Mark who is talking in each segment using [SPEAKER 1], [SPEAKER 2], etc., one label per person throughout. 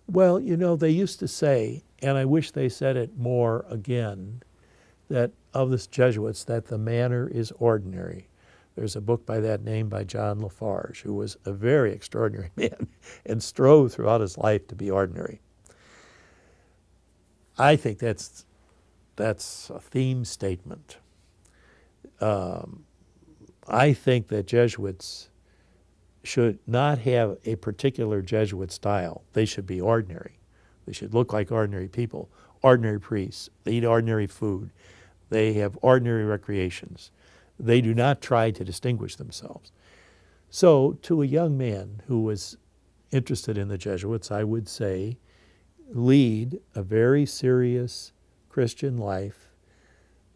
[SPEAKER 1] Well, you know, they used to say, and I wish they said it more again, that of the Jesuits, that the manner is ordinary. There's a book by that name by John Lafarge, who was a very extraordinary man and strove throughout his life to be ordinary. I think that's a theme statement. I think that Jesuits should not have a particular Jesuit style. They should be ordinary. They should look like ordinary people, ordinary priests. They eat ordinary food. They have ordinary recreations. They do not try to distinguish themselves. So to a young man who was interested in the Jesuits, I would say, lead a very serious Christian life,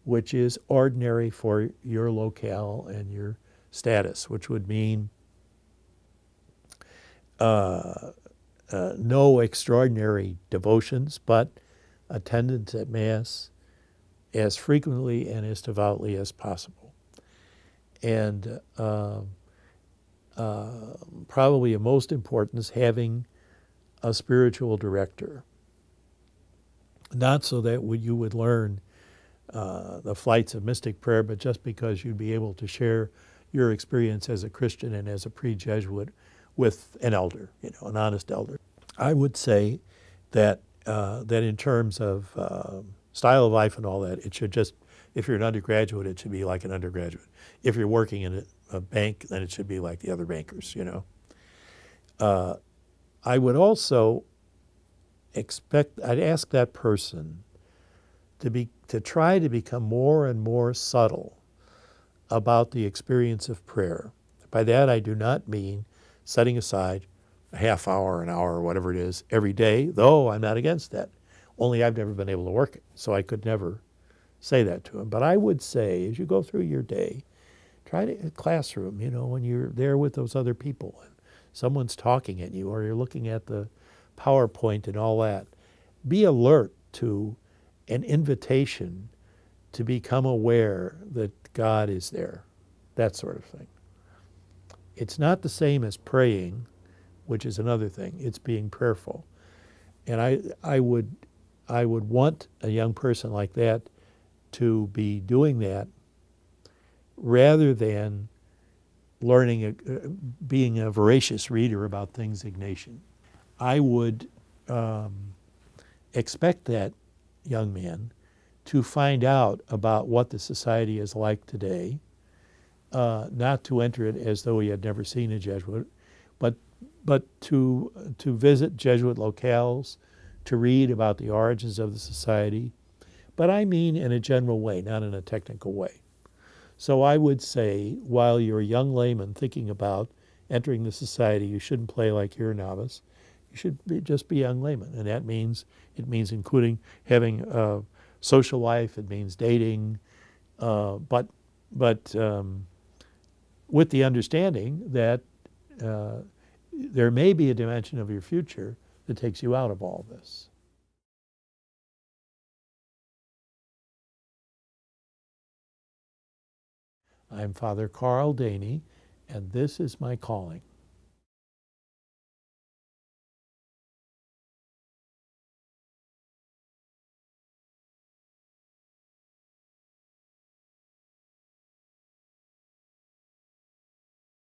[SPEAKER 1] which is ordinary for your locale and your status, which would mean no extraordinary devotions, but attendance at Mass as frequently and as devoutly as possible. And probably of most importance, having a spiritual director. Not so that you would learn the flights of mystic prayer, but just because you'd be able to share your experience as a Christian and as a pre-Jesuit with an elder, you know, an honest elder. I would say that that in terms of style of life and all that, it should just, if you're an undergraduate, it should be like an undergraduate. If you're working in a bank, then it should be like the other bankers, you know. I would also I'd ask that person to try to become more and more subtle about the experience of prayer. By that I do not mean setting aside a half hour, an hour, or whatever it is every day, though I'm not against that. Only I've never been able to work it, so I could never say that to him. But I would say, as you go through your day, try to, classroom, you know, when you're there with those other people and someone's talking at you or you're looking at the PowerPoint and all that, be alert to an invitation to become aware that God is there, that sort of thing. It's not the same as praying, which is another thing. It's being prayerful. And I would want a young person like that to be doing that rather than learning, being a voracious reader about things Ignatian. I would expect that young man to find out about what the society is like today, not to enter it as though he had never seen a Jesuit, but to visit Jesuit locales, to read about the origins of the society, but I mean in a general way, not in a technical way. So I would say, while you're a young layman thinking about entering the society, you shouldn't play like you're a novice. You should just be a young layman, and that means, it means including having a social life, it means dating, but with the understanding that there may be a dimension of your future that takes you out of all this. I'm Father Carl Dehne, and this is my calling.